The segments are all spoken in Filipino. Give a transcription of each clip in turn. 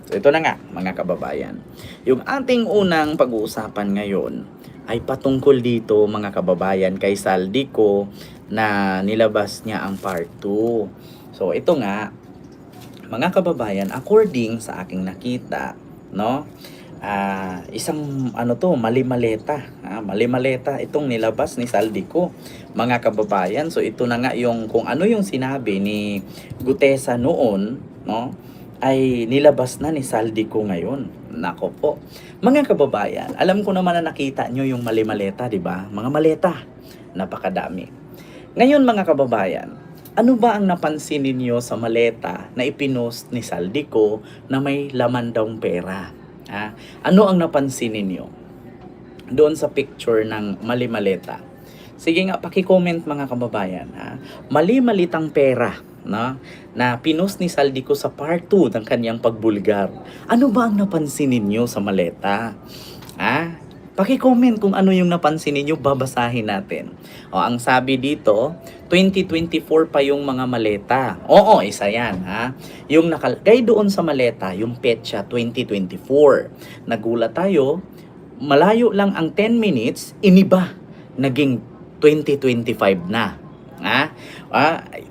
So ito na nga mga kababayan. Yung ating unang pag-uusapan ngayon ay patungkol dito mga kababayan kay Saldico na nilabas niya ang part 2. So ito nga mga kababayan, according sa aking nakita, no? Isang ano to, mali-maleta. Mali-maleta itong nilabas ni Saldico, mga kababayan. So ito na nga yung kung ano yung sinabi ni Gutesa noon, no? Ay nilabas na ni Saldico ngayon. Nako po. Mga kababayan, alam ko naman na nakita nyo yung mali-maleta, di ba? Mga maleta, napakadami. Ngayon mga kababayan, ano ba ang napansin ninyo sa maleta na ipinost ni Saldico na may laman daw pera? Ano ang napansin ninyo doon sa picture ng mali-maleta? Sige nga, paki-comment mga kababayan. Mali-malitang pera, no? Na pinost ni Saldico sa part 2 ng kanyang pagbulgar. Ano ba ang napansin ninyo sa maleta? Paki-comment kung ano yung napansin ninyo, babasahin natin. Ang sabi dito, 2024 pa yung mga maleta. Oo, isa yan. Yung nakalagay doon sa maleta, yung petsa 2024. Nagulat tayo, malayo lang ang 10 minutes, iniba, naging 2025 na.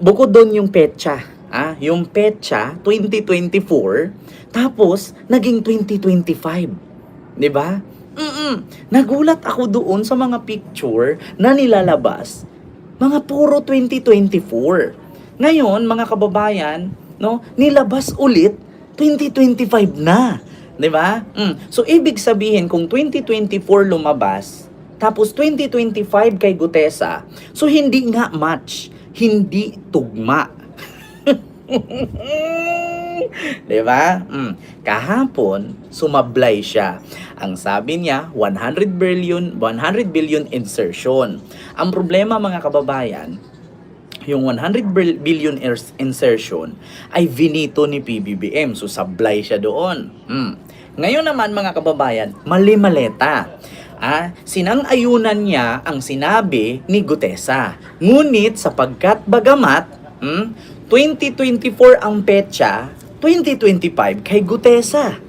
Bukod doon yung petsa. Yung petsa 2024, tapos naging 2025. 'Di ba? Nagulat ako doon sa mga picture na nilalabas. Mga puro 2024. Ngayon, mga kababayan, no, nilabas ulit 2025 na. 'Di ba? So ibig sabihin kung 2024 lumabas, tapos 2025 kay Gutesa, so hindi nga match, hindi tugma. 'Di ba? Kahapon sumablay siya. Ang sabi niya 100 billion insertion. Ang problema mga kababayan, yung 100 billion insertion ay vinito ni PBBM. So sablay siya doon. Ngayon naman mga kababayan, mali-maleta. Sinang-ayunan niya ang sinabi ni Gutesa. Ngunit sapagkat bagamat 2024 ang petsa, 2025 kay Gutesa.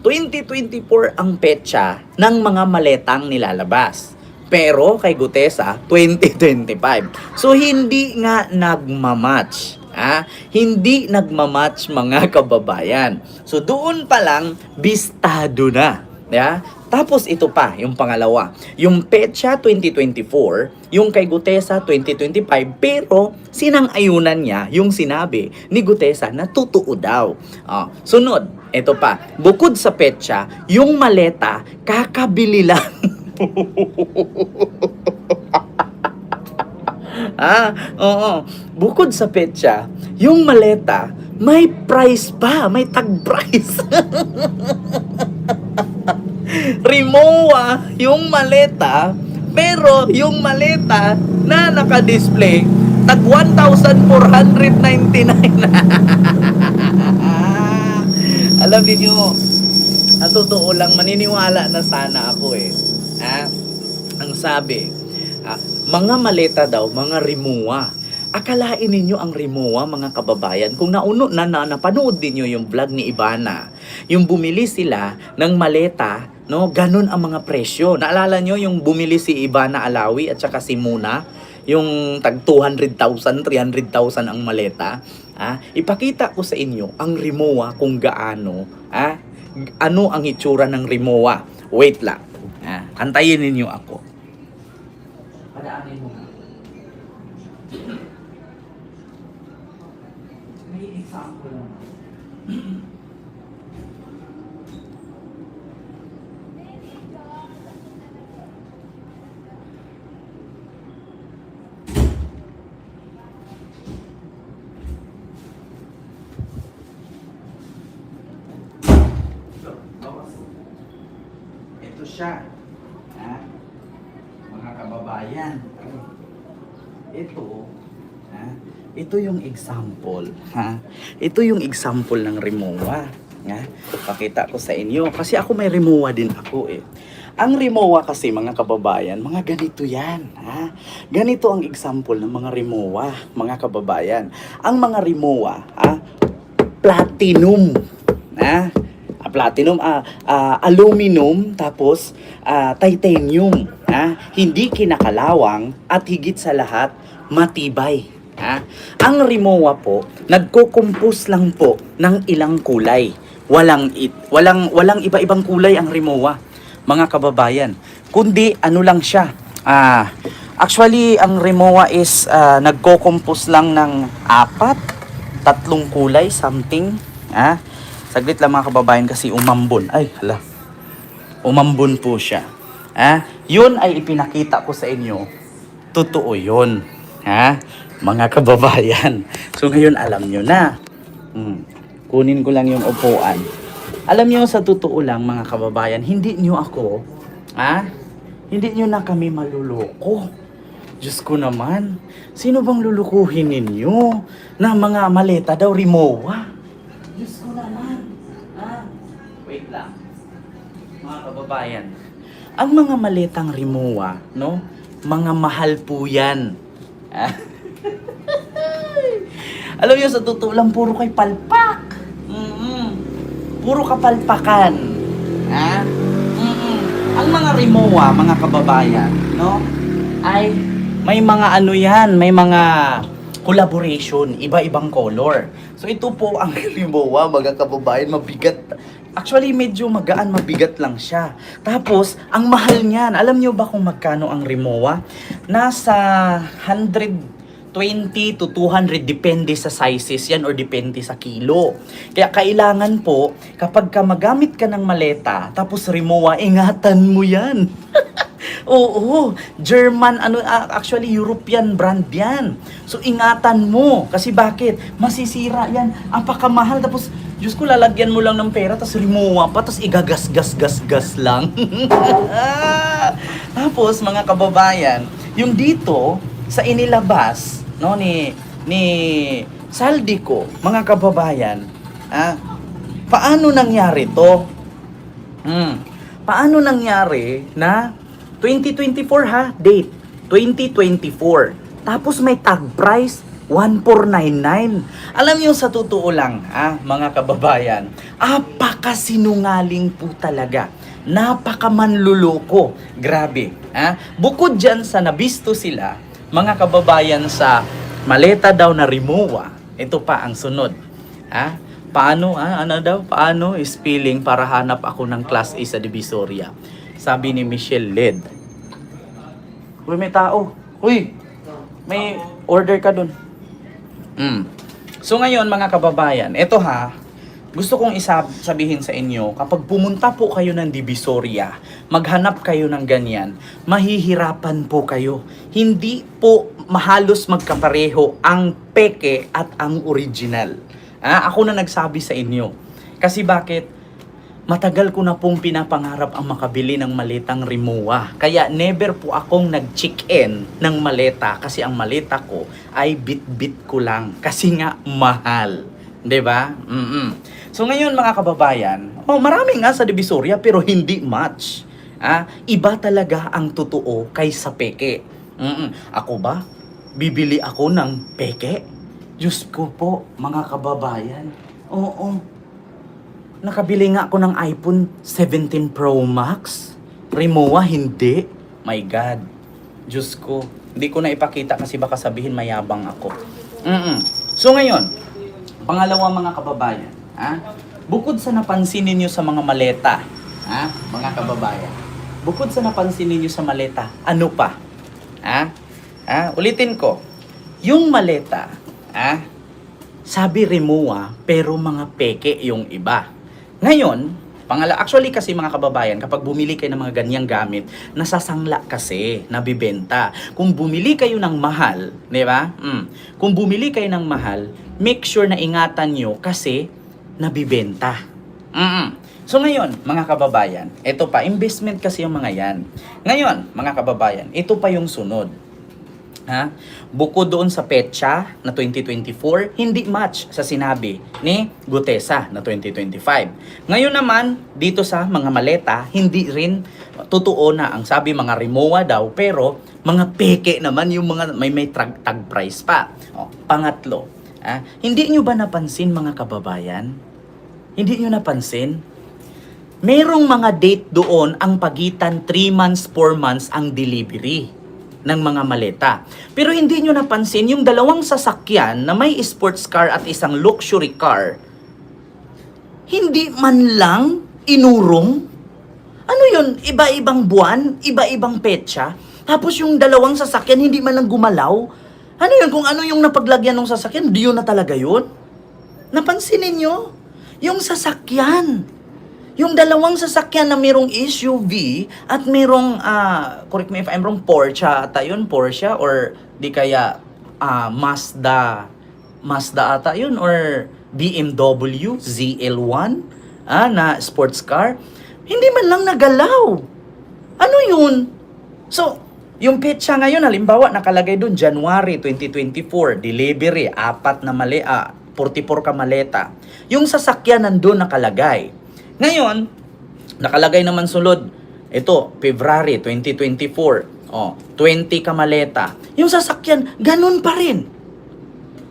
2024 ang petsa ng mga maletang nilalabas. Pero kay Gutesa, 2025. So hindi nga nagmamatch. Hindi nagmamatch mga kababayan. So doon pa lang, bistado na. Tapos ito pa, yung pangalawa. Yung petsa 2024, yung kay Gutesa 2025, pero sinang-ayunan niya yung sinabi ni Gutesa na totoo daw. Sunod, ito pa. Bukod sa petsa, yung maleta, kakabili lang. Oo. Bukod sa petsa, yung maleta, may price pa, may tag price. Rimowa yung maleta, pero yung maleta na naka-display tag 1,499. Alam niyo, ang totoo lang, maniniwala na sana ako ang sabi, mga maleta daw, mga Rimowa. Akalain ninyo ang Rimowa, mga kababayan, kung napanood din nyo yung vlog ni Ivana, yung bumili sila ng maleta, no, ganun ang mga presyo. Naalala nyo yung bumili si Ivana Alawi at saka si Muna, yung tag 200,000, 300,000 ang maleta. Ipakita ko sa inyo ang Rimowa kung gaano, ano ang itsura ng Rimowa. Wait lang. Antayin ninyo ako. Padaanin mo nga. May example naman. Ito siya. Mga kababayan. Ito yung example. Ito yung example ng Rimowa. Pakita ko sa inyo. Kasi ako may Rimowa din ako Ang Rimowa kasi mga kababayan, mga ganito yan. Ganito ang example ng mga Rimowa, mga kababayan. Ang mga Rimowa, platinum. Platinum, aluminum, tapos titanium. Hindi kinakalawang at higit sa lahat, matibay. Ang Rimowa po, nagko-compose lang po ng ilang kulay. Walang iba-ibang kulay ang Rimowa, mga kababayan. Kundi ano lang siya. Actually, ang Rimowa is nagko-compose lang ng 3 kulay, something. Saglit lang mga kababayan kasi umambon. Ay, hala. Umambon po siya. Yun ay ipinakita ko sa inyo. Totoo yun. Mga kababayan. So ngayon alam nyo na. Kunin ko lang yung upuan. Alam nyo, sa totoo lang mga kababayan, hindi nyo ako, hindi nyo na kami maluloko. Diyos ko naman, sino bang lulukuhin ninyo na mga maleta daw Rimowa? Diyos ko naman. Wait lang. Mga kababayan, ang mga maletang Rimowa, no? Mga mahal po yan. Alam niyo, sa totoo lang, puro kay palpak. Puro kapalpakan. Ang mga Rimowa, mga kababayan, no? Ay, may mga ano yan, may mga collaboration, iba-ibang color. So ito po ang Rimowa, mga kababayan, mabigat. Actually, medyo magaan, mabigat lang siya. Tapos, ang mahal niyan. Alam niyo ba kung magkano ang Rimowa? Nasa 120 to 200, depende sa sizes yan or depende sa kilo. Kaya kailangan po, kapag ka magamit ka ng maleta, tapos Rimowa, ingatan mo yan. Oo, German, actually European brand yan. So ingatan mo. Kasi bakit? Masisira yan. Ang pakamahal. Tapos, Diyos ko, lalagyan mo lang ng pera, tapos Rimowa pa, tapos igagas-gas-gas-gas lang. Tapos, mga kababayan, yung dito, sa inilabas, no, ni Saldico, mga kababayan, paano nangyari to? Paano nangyari na 2024 date, 2024. Tapos may tag price, 1499. Alam niyo, sa totoo lang, mga kababayan, apakasinungaling po talaga. Napakamanluloko. Grabe. Bukod dyan sa nabisto sila, mga kababayan, sa maleta daw na Rimowa, ito pa ang sunod. Paano, paano spelling para hanap ako ng class A sa Divisoria? Sabi ni Michelle Led. Uy, may tao. Uy, may order ka dun. So ngayon, mga kababayan, ito gusto kong sabihin sa inyo, kapag pumunta po kayo ng Divisoria, maghanap kayo ng ganyan, mahihirapan po kayo. Hindi po mahalos magkapareho ang peke at ang original. Ako na nagsabi sa inyo. Kasi bakit? Matagal ko na pong pinapangarap ang makabili ng maletang Rimowa. Kaya never po akong nag-check-in ng maleta kasi ang maleta ko ay bit-bit ko lang. Kasi nga mahal. 'Di ba? So ngayon, mga kababayan, marami nga sa Divisoria pero hindi much. Iba talaga ang totoo kaysa peke. Ako ba? Bibili ako ng peke? Diyos ko po, mga kababayan. Oo. Nakabili nga ako ng iPhone 17 Pro Max. Rimowa, hindi. My God. Diyos ko. Hindi ko na ipakita kasi baka sabihin mayabang ako. So ngayon, pangalawa, mga kababayan. Bukod sa napansin ninyo sa mga maleta, mga kababayan. Bukod sa napansin ninyo sa maleta, ano pa? Ulitin ko. Yung maleta, sabi Rimowa, pero mga peke yung iba. Ngayon, actually kasi, mga kababayan, kapag bumili kayo ng mga ganyang gamit, nasasangla kasi, nabibenta. Kung bumili kayo ng mahal, di ba? Kung bumili kayo ng mahal, make sure na ingatan nyo kasi nabibenta. So ngayon, mga kababayan, ito pa, investment kasi yung mga yan. Ngayon, mga kababayan, ito pa yung sunod. Bukod doon sa petsa na 2024, hindi match sa sinabi ni Gutesa na 2025. Ngayon naman, dito sa mga maleta, hindi rin totoo na ang sabi mga Rimowa daw, pero mga peke naman yung mga may tag price pa. Pangatlo, hindi nyo ba napansin, mga kababayan? Hindi nyo napansin? Merong mga date doon ang pagitan 3 months, 4 months ang delivery ng mga maleta. Pero hindi nyo napansin yung dalawang sasakyan na may sports car at isang luxury car, hindi man lang inurong. Ano yun? Iba-ibang buwan, iba-ibang petsa. Tapos yung dalawang sasakyan hindi man lang gumalaw. Ano yun? Kung ano yung napaglagyan ng sasakyan, di yun na talaga yun. Napansinin nyo? Yung sasakyan. Yung dalawang sasakyan na merong SUV at merong, correct me if I'm wrong, Porsche ata yun, Porsche or di kaya Mazda ata yun or BMW ZL1 na sports car. Hindi man lang nagalaw. Ano yun? So, yung petsa ngayon, halimbawa, nakalagay doon, January 2024, delivery, 44 ka maleta. Yung sasakyan nandun nakalagay. Ngayon, nakalagay naman sulod, ito, February 2024, 20 ka maleta. Yung sasakyan, ganun pa rin.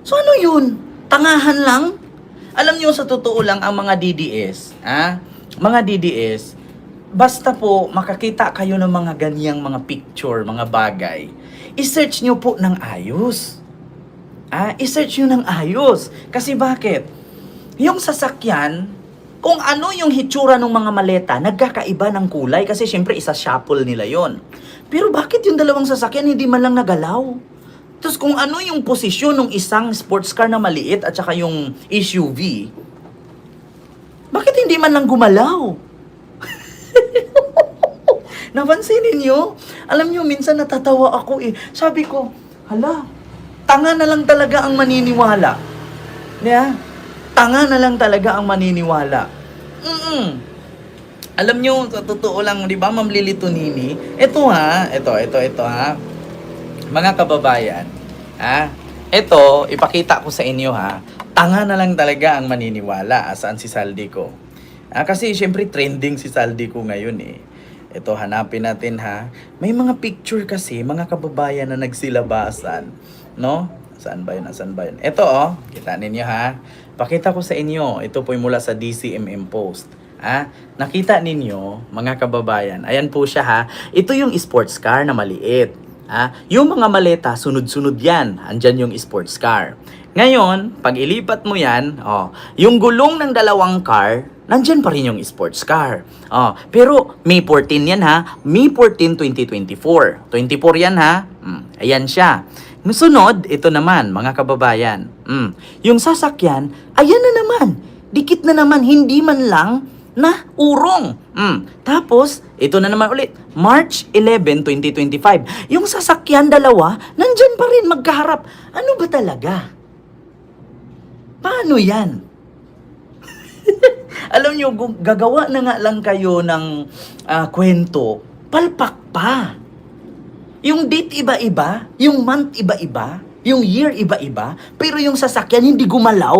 So ano yun? Tangahan lang? Alam niyo sa totoo lang, ang mga DDS, mga DDS, basta po makakita kayo ng mga ganyang mga picture, mga bagay, i-search nyo po ng ayos. I-search nyo ng ayos. Kasi bakit? Yung sasakyan, kung ano yung hitsura ng mga maleta, nagkakaiba ng kulay kasi syempre isa-shuffle nila yon. Pero bakit yung dalawang sasakyan hindi man lang nagalaw? Tapos kung ano yung posisyon ng isang sports car na maliit at saka yung SUV, bakit hindi man lang gumalaw? Napansinin nyo? Alam nyo, minsan natatawa ako eh. Sabi ko, hala, tanga na lang talaga ang maniniwala. Yeah? Tanga na lang talaga ang maniniwala. Alam nyo, sa totoo lang, di ba, Ma'am Lilito Nini? Ito ha. Mga kababayan, ito, ipakita ko sa inyo ha. Tanga na lang talaga ang maniniwala. Saan si Saldico? Kasi syempre trending si Saldico ngayon eh. Ito, hanapin natin ha. May mga picture kasi, mga kababayan na nagsilabasan. No? Saan ba yun? Ito kita ninyo ha. Pakita ko sa inyo. Ito po mula sa DCMM Post. Nakita ninyo, mga kababayan. Ayan po siya ha. Ito yung sports car na maliit. Yung mga maleta, sunod-sunod yan. Andyan yung sports car. Ngayon, pag ilipat mo yan, yung gulong ng dalawang car, nandyan pa rin yung sports car. Pero May 14 yan ha. May 14, 2024. 24 yan ha. Ayan siya. Sunod, ito naman, mga kababayan. Yung sasakyan, ayan na naman. Dikit na naman, hindi man lang na urong. Tapos, ito na naman ulit. March 11, 2025. Yung sasakyan, dalawa, nandyan pa rin magkaharap. Ano ba talaga? Paano yan? Alam nyo, gagawa na nga lang kayo ng kwento, palpak pa. Yung date iba-iba, yung month iba-iba, yung year iba-iba, pero yung sasakyan hindi gumalaw.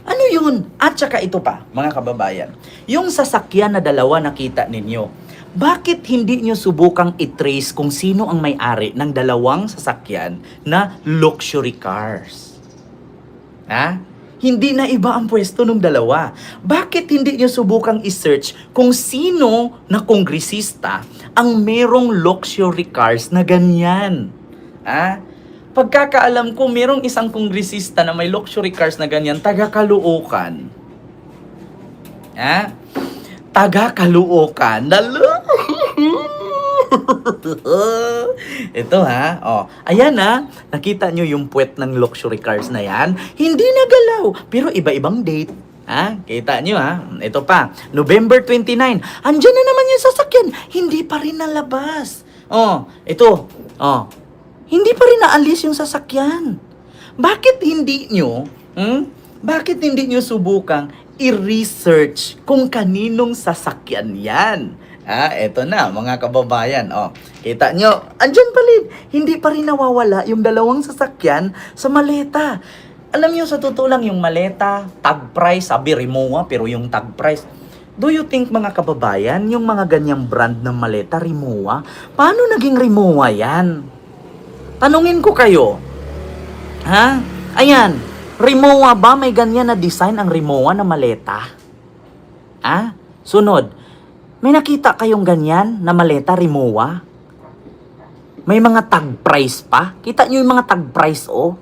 Ano yun? At saka ito pa, mga kababayan. Yung sasakyan na dalawa nakita ninyo, bakit hindi nyo subukang i-trace kung sino ang may-ari ng dalawang sasakyan na luxury cars? Hindi na iba ang pwesto ng dalawa. Bakit hindi nyo subukang i-search kung sino na kongresista ang merong luxury cars na ganyan? Pagkakaalam ko, merong isang kongresista na may luxury cars na ganyan, taga-Caloocan. Taga-Caloocan. Ito ayan nakita nyo yung puwet ng luxury cars na yan? Hindi nagalaw, pero iba-ibang date. Kita nyo ito pa, November 29, andyan na naman yung sasakyan, hindi pa rin nalabas. Ito, hindi pa rin naalis yung sasakyan. Bakit hindi nyo subukang i-research kung kaninong sasakyan yan? Eto na, mga kababayan. Kita nyo, andyan pa rin. Hindi pa rin nawawala yung dalawang sasakyan sa maleta. Alam nyo, sa totoo lang, yung maleta, tag price, sabi Rimowa, pero yung tag price. Do you think, mga kababayan, yung mga ganyang brand ng maleta, Rimowa, paano naging Rimowa yan? Tanungin ko kayo. Ayan, Rimowa ba? May ganyan na design ang Rimowa na maleta? Sunod, may nakita kayong ganyan na maleta Rimowa? May mga tag price pa. Kita nyo yung mga tag price, oh.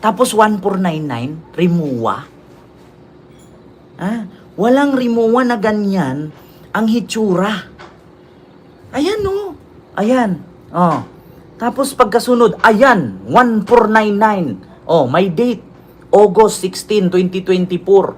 Tapos 1499, Rimowa. Walang Rimowa na ganyan ang hitsura. Ayan, oh. Ayan. Oh. Tapos pagkasunod, ayan, 1499. Oh, may date. August 16, 2024.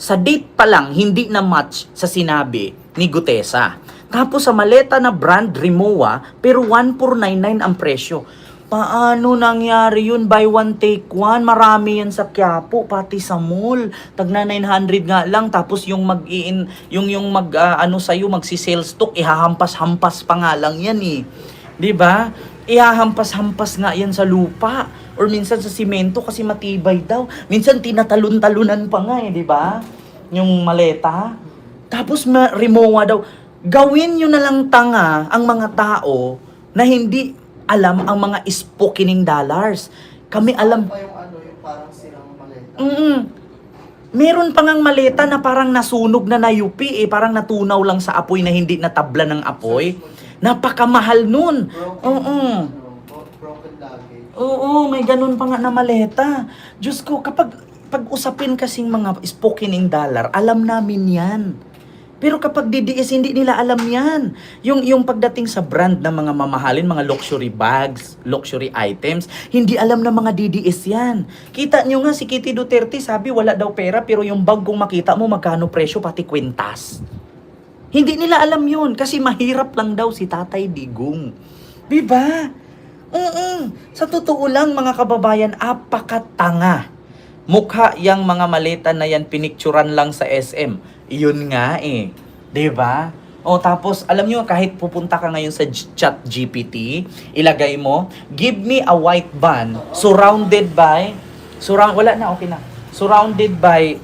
Sa date pa lang, hindi na match sa sinabi ni Gutesa. Tapos sa maleta na brand Rimowa, pero 1499 ang presyo. Paano nangyari yun? Buy one, take one. Marami yan sa Quiapo, pati sa mall. Tagna 900 nga lang. Tapos yung sa'yo, magsi-sale stock, ihahampas-hampas pa nga lang yan eh. 'Di ba? Ihahampas-hampas nga yan sa lupa. Or minsan sa simento kasi matibay daw. Minsan tinatalon-talunan pa nga eh, 'di ba? Yung maleta. Tapos Rimowa daw. Gawin nyo na lang tanga ang mga tao na hindi alam ang mga spokening dollars. Kami alam. Pa yung yung parang silang maleta. Meron pa ngang maleta na parang nasunog na nayupi eh. Parang natunaw lang sa apoy na hindi natabla ng apoy. Napakamahal nun. Broken luggage. Oo, may ganun pa nga na maleta. Diyos ko, kapag usapin kasing mga spokening dollar, alam namin yan. Pero kapag DDS, hindi nila alam yan. Yung pagdating sa brand ng mga mamahalin, mga luxury bags, luxury items, hindi alam ng mga DDS yan. Kita nyo nga, si Kitty Duterte sabi wala daw pera, pero yung bag kung makita mo, magkano presyo, pati kwintas. Hindi nila alam yun, kasi mahirap lang daw si Tatay Digong. Diba? Sa totoo lang, mga kababayan, apakatanga. Mukha yang mga maleta na yan, pinicturan lang sa SM. Iyon nga eh. 'Di ba? Tapos, alam nyo, kahit pupunta ka ngayon sa chat GPT, ilagay mo, give me a white van surrounded by, surrounded by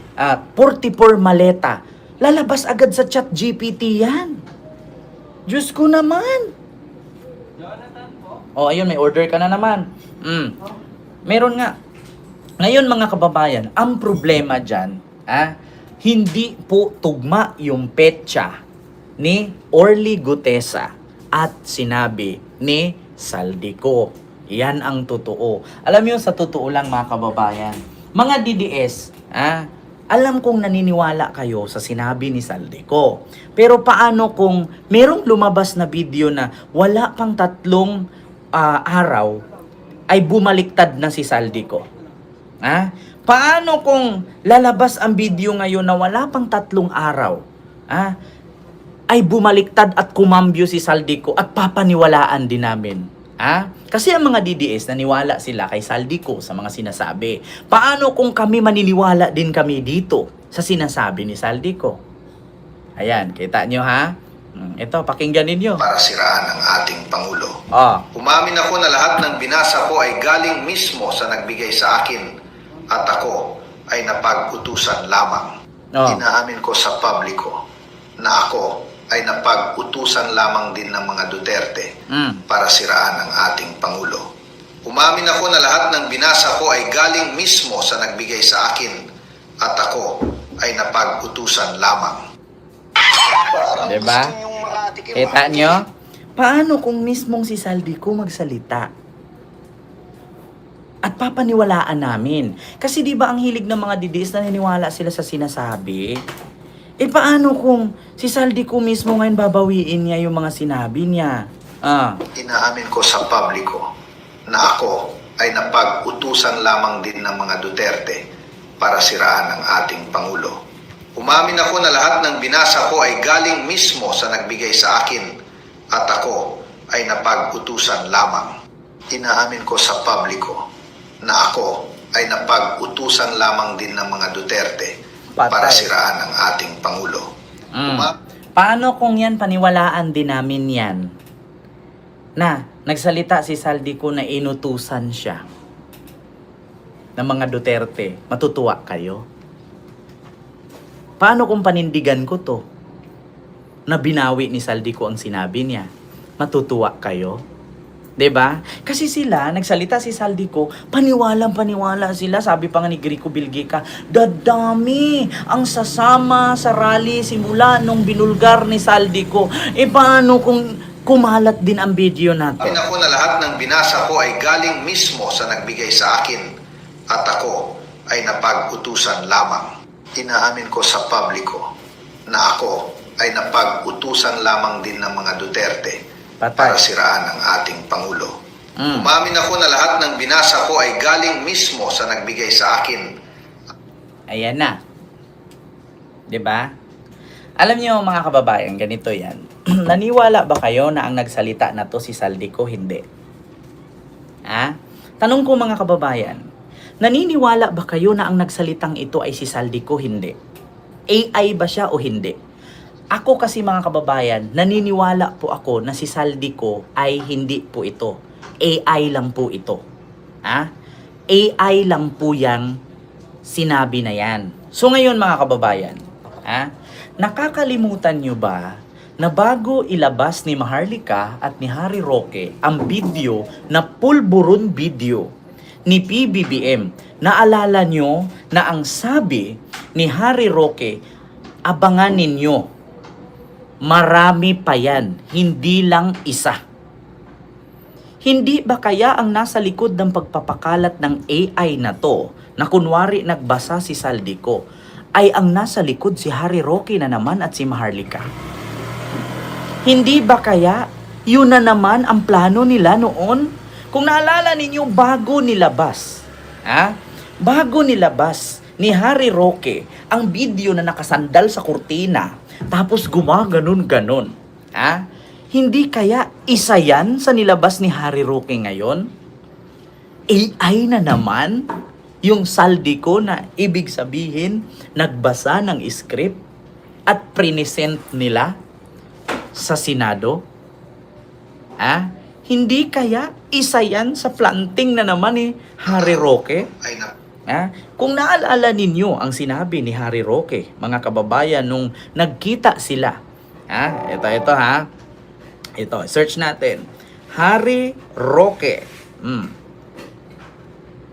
44 maleta. Lalabas agad sa chat GPT yan. Diyos ko naman. Jonathan po? Ayun, may order ka na naman. Meron nga. Ngayon mga kababayan, ang problema dyan, hindi po tugma yung petsa ni Orly Gutesa at sinabi ni Saldico. Yan ang totoo. Alam niyo, sa totoo lang mga kababayan, mga DDS, alam kong naniniwala kayo sa sinabi ni Saldico. Pero paano kung merong lumabas na video na wala pang 3 araw ay bumaliktad na si Saldico? Paano kung lalabas ang video ngayon na wala pang 3 araw, ay bumaliktad at kumambyo si Saldico at papaniwalaan din namin? Kasi ang mga DDS naniwala sila kay Saldico sa mga sinasabi. Paano kung kami maniniwala din kami dito sa sinasabi ni Saldico? Ayan, kita nyo ha? Ito, pakinggan ninyo. Para siraan ang ating Pangulo. Umamin ako na lahat ng binasa ko ay galing mismo sa nagbigay sa akin at ako ay napag-utusan lamang. Inaamin ko sa publiko na ako ay napag-utusan lamang din ng mga Duterte para siraan ang ating Pangulo. Umamin ako na lahat ng binasa ko ay galing mismo sa nagbigay sa akin at ako ay napag-utusan lamang. Diba? Kita nyo? Paano kung mismong si Saldico magsalita? At papaniwalaan namin. Kasi di ba ang hilig ng mga DDS na naniniwala sila sa sinasabi? Paano kung si Saldico mismo ngayon babawiin niya yung mga sinabi niya? Inaamin ko sa publiko na ako ay napag-utusan lamang din ng mga Duterte para siraan ang ating Pangulo. Umamin ako na lahat ng binasa ko ay galing mismo sa nagbigay sa akin at ako ay napag-utusan lamang. Inaamin ko sa publiko na ako ay napag-utusan lamang din ng mga Duterte para siraan ang ating Pangulo. Paano kung yan paniwalaan din namin yan? Na nagsalita si Saldico na inutusan siya ng mga Duterte, matutuwa kayo? Paano kung panindigan ko to? Na binawi ni Saldico ang sinabi niya, matutuwa kayo? 'Diba? Kasi sila, nagsalita si Saldico, paniwalang-paniwala sila. Sabi pa nga ni Grico Bilgica, dadami ang sasama sa rally simula nung binulgar ni Saldico. Paano kung kumalat din ang video natin? Amin ako na lahat ng binasa ko ay galing mismo sa nagbigay sa akin at ako ay napag-utusan lamang. Inaamin ko sa publiko na ako ay napag-utusan lamang din ng mga Duterte para siraan ang ating Pangulo. Umamin ako na lahat ng binasa ko ay galing mismo sa nagbigay sa akin. Ayan na. 'Di ba? Alam niyo mga kababayan, ganito 'yan. Naniwala ba kayo na ang nagsalita na to si Saldico? Hindi. Ha? Tanong ko mga kababayan, naniniwala ba kayo na ang nagsalitang ito ay si Saldico? Hindi. AI ba siya o hindi? Ako kasi mga kababayan, naniniwala po ako na si Saldico ay hindi po ito. AI lang po ito. Ha? AI lang po yang sinabi na yan. So ngayon mga kababayan, ha? Nakakalimutan nyo ba na bago ilabas ni Maharlika at ni Harry Roque ang video na pulburon video ni PBBM, naalala nyo na ang sabi ni Harry Roque, abangan ninyo, marami pa yan, hindi lang isa. Hindi ba kaya ang nasa likod ng pagpapakalat ng AI na to, na kunwari nagbasa si Saldico, ay ang nasa likod si Harry Roque na naman at si Maharlika? Hindi ba kaya yun na naman ang plano nila noon? Kung naalala ninyo, bago nilabas ni Harry Roque ang video na nakasandal sa kurtina, tapos gumaganon-ganon. Hindi kaya isa yan sa nilabas ni Harry Roque ngayon? AI na naman yung Saldico na ibig sabihin nagbasa ng script at present nila sa Senado? Hindi kaya isa yan sa planting na naman ni Harry Roque? Kung naalala ninyo ang sinabi ni Harry Roque, mga kababayan, nung nagkita sila. Ito, search natin. Harry Roque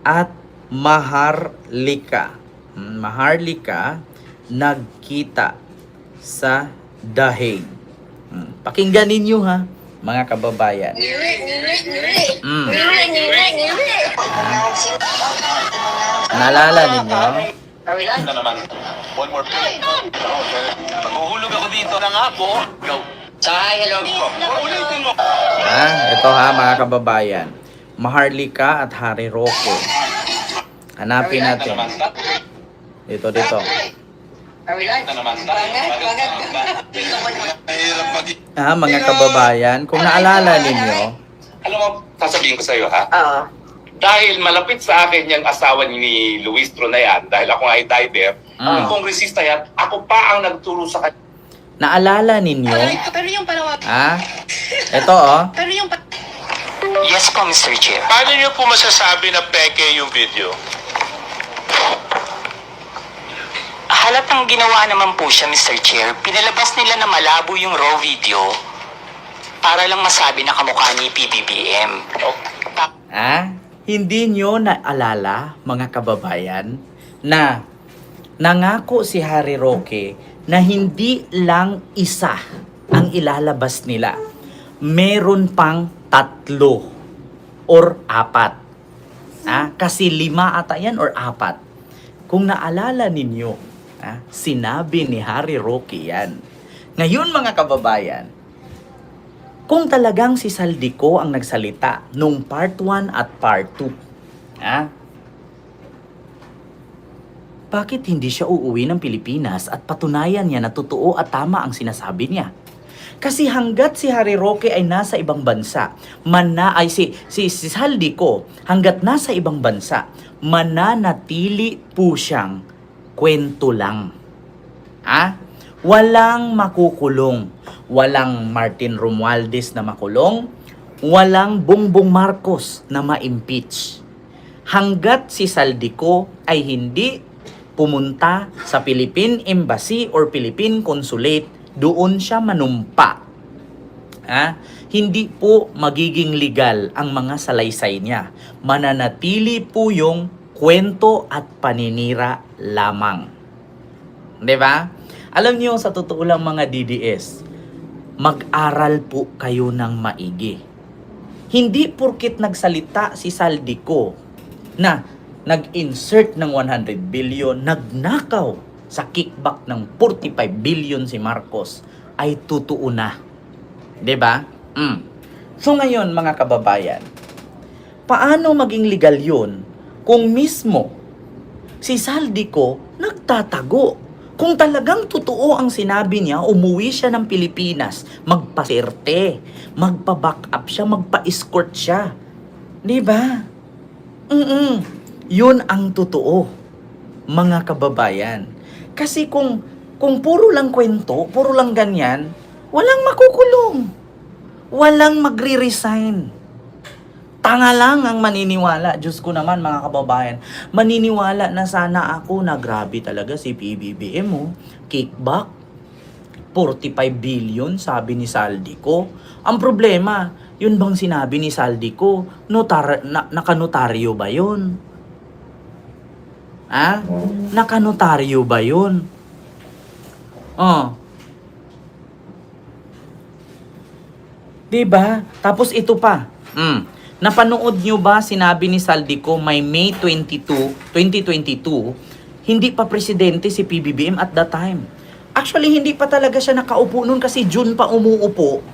at Maharlika. Maharlika nagkita sa Dahig. Pakinggan ninyo ha, mga kababayan. Naalala ninyo? Na naman. One more play. Maghuhulog ako dito ng ako. Go. Hello po. Ulitin mo. Ito ha, mga kababayan. Maharlika at Harry Roque. Hanapin natin. Dito. Mga kababayan, kung naalala ninyo. Alam mo, sasabihin ko sa iyo ha? Oo. Dahil malapit sa akin yung asawa ni Luis Tronayan, dahil ako ay diver, ang kongresista yan, ako pa ang nagturo sa kanya. Naalala ninyo? Pero yung palawag. Ito Pero yung Yes po, Mr. Chair. Paano niyo po masasabi na peke yung video? Halatang ginawa naman po siya, Mr. Chair. Pinalabas nila na malabo yung raw video para lang masabi na kamukha ni PBBM. Hindi nyo naalala, mga kababayan, na nangako si Harry Roque na hindi lang isa ang ilalabas nila. Meron pang 3 or 4. Kasi 5 ata yan or 4. Kung naalala ninyo, sinabi ni Harry Roque yan. Ngayon mga kababayan, kung talagang si Saldico ang nagsalita nung part 1 at part 2, bakit hindi siya uuwi ng Pilipinas at patunayan niya na totoo at tama ang sinasabi niya? Kasi hanggat si Harry Roque ay nasa ibang bansa, si Saldico, hanggat nasa ibang bansa, mananatili po siyang kwento lang. Walang makukulong. Walang Martin Romualdez na makulong. Walang Bongbong Marcos na ma-impeach. Hanggat si Saldico ay hindi pumunta sa Philippine Embassy or Philippine Consulate, doon siya manumpa Hindi po magiging legal ang mga salaysay niya. Mananatili po yung kwento at paninira lamang. 'Di ba? Alam niyo, sa totoo lang mga DDS, mag-aral po kayo ng maigi. Hindi porkit nagsalita si Saldico na nag-insert ng 100 billion, nagnakaw sa kickback ng 45 billion si Marcos, ay totoo na. 'Di ba? So ngayon mga kababayan, paano maging legal yun kung mismo si Saldico nagtatago? Kung talagang totoo ang sinabi niya, umuwi siya ng Pilipinas, magpaserte, magpa-back up siya, magpa-escort siya. 'Di ba? Yun ang totoo, mga kababayan. Kasi kung puro lang kwento, puro lang ganyan, walang makukulong. Walang magre-resign. Tanga lang ang maniniwala. Diyos ko naman mga kababayan, maniniwala na sana ako na grabe talaga si PBBM kickback, 45 billion sabi ni Saldico. Ang problema, yun bang sinabi ni Saldico, nakanotaryo ba yun? Nakanotaryo ba yun? Diba? Tapos ito pa. Napanood nyo ba sinabi ni Saldico may May 22, 2022, hindi pa presidente si PBBM at that time. Actually, hindi pa talaga siya nakaupo noon kasi June pa umuupo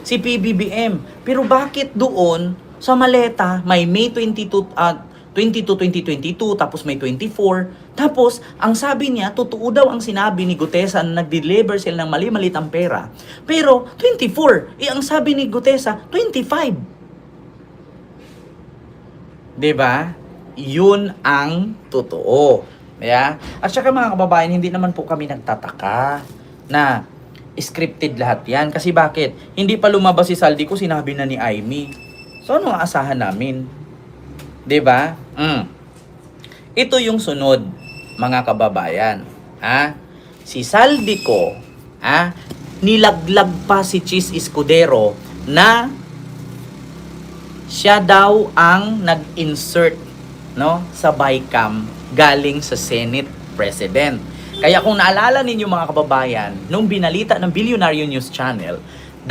si PBBM. Pero bakit doon sa maleta may May 22, 2022, tapos may 24. Tapos, ang sabi niya, totoo daw ang sinabi ni Gutesa na nag-deliver sila ng mali-malitang pera. Pero, 24. Ang sabi ni Gutesa, 25. 'Di ba? Yun ang totoo. Yeah? At saka mga kababayan, hindi naman po kami nagtataka na scripted lahat yan. Kasi bakit? Hindi pa lumabas si Saldico, sinabi na ni Aimee. So, ano ang asahan namin? 'Di ba? Ito yung sunod, mga kababayan. Si Saldico, nilaglag pa si Chis Escudero na siya daw ang nag-insert sa BICAM galing sa Senate President. Kaya kung naalala ninyo mga kababayan, nung binalita ng Billionaire News Channel, 2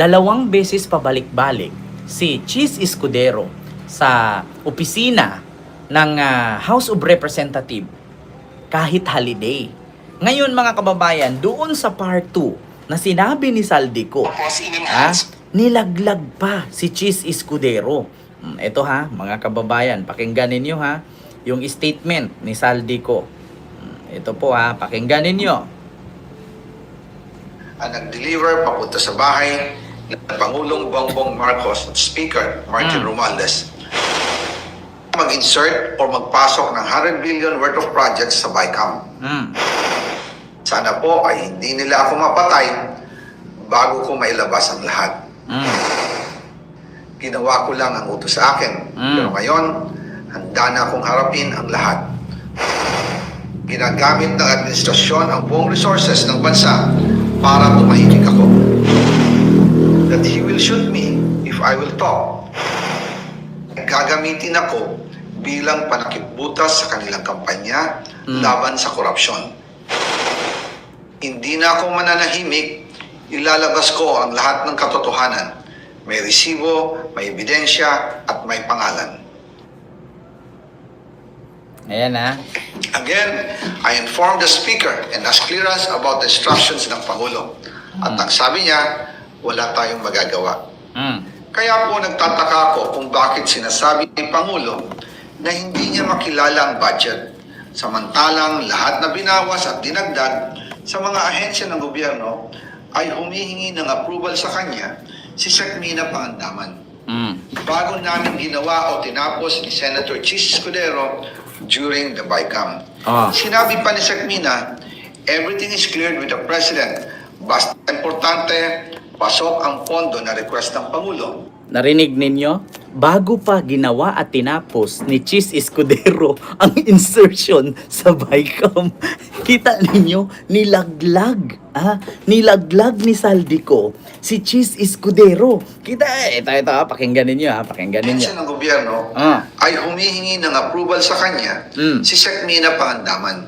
beses pabalik-balik si Chis Escudero sa opisina ng House of Representatives kahit holiday. Ngayon mga kababayan, doon sa part 2 na sinabi ni Saldico, nilaglag pa si Chis Escudero. Ito mga kababayan, pakinggan ninyo yung statement ni Saldico. Ito po pakinggan ninyo. Ang nag-deliver papunta sa bahay ng Pangulong Bongbong Marcos at Speaker Martin Romualdez mag-insert o magpasok ng 100 billion worth of projects sa BICAM. Sana po ay hindi nila ako mapatay bago ko mailabas ang lahat. Ginawa ko lang ang utos sa akin. Pero ngayon, handa na akong harapin ang lahat. Ginagamit ng administrasyon ang buong resources ng bansa para tumahimik ako. That he will shoot me if I will talk. Gagamitin ako bilang panakipbutas sa kanilang kampanya laban sa korupsyon. Hindi na ako mananahimik, ilalabas ko ang lahat ng katotohanan. May resibo, may ebidensya, at may pangalan. Ayan Again, I informed the Speaker and asked clearance about the instructions ng Pangulo. At ang sabi niya, wala tayong magagawa. Kaya po nagtataka ako kung bakit sinasabi ni Pangulo na hindi niya makilala ang budget. Samantalang lahat na binawas at dinagdag sa mga ahensya ng gobyerno ay humihingi ng approval sa kanya si Secmina Pangandaman. Bago namin ginawa o tinapos ni Senator Chis Escudero during the BICAM. Sinabi pa ni Secmina, everything is cleared with the President. Basta importante, pasok ang pondo na request ng Pangulo. Narinig ninyo? bago pa ginawa at tinapos ni Cheese Escudero ang insertion sa Vicam. Kita ninyo, nilaglag. Nilaglag ni Saldico si Cheese Escudero. Kita, ito, pakinggan ninyo pakinggan ninyo. Ahensya ng gobyerno ay humihingi ng approval sa kanya si Sec. Mina Pangandaman.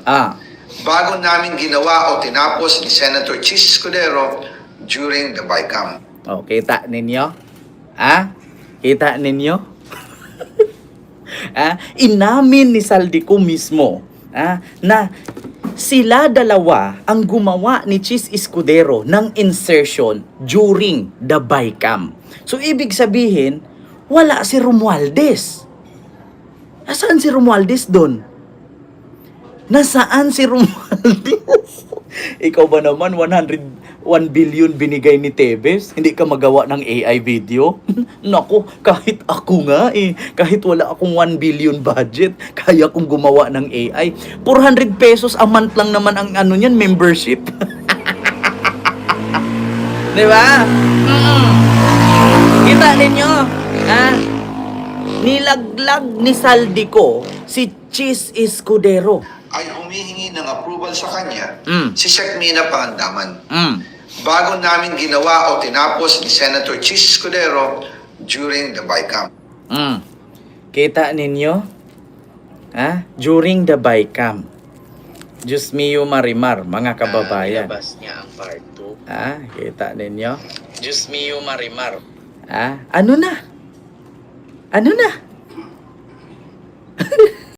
Bago namin ginawa o tinapos ni Senator Cheese Escudero during the Vicam. Kita ninyo? Kita ninyo? Inamin ni Saldico mismo na sila dalawa ang gumawa ni Cheese Escudero ng insertion during the Vicam. So, ibig sabihin, wala si Romualdez. Nasaan si Romualdez doon? Nasaan si Romualdez? Ikaw ba naman, 1 billion binigay ni Tevez? Hindi ka magawa ng AI video? Naku, kahit ako nga kahit wala akong 1 billion budget, kaya kong gumawa ng AI. 400 pesos a month lang naman ang niyan, membership. Di ba? Kita ninyo? Nilaglag ni Saldico si Cheese Escudero. Ay humihingi ng approval sa kanya si Sec. Mina Pangandaman. Bago namin ginawa o tinapos ni Senator Cheese Escudero during the Vicam. Kita ninyo? During the Vicam. Diyos mio Marimar, mga kababayan. Nilabas niya ang part 2. Kita ninyo? Diyos mio Marimar. Ano na?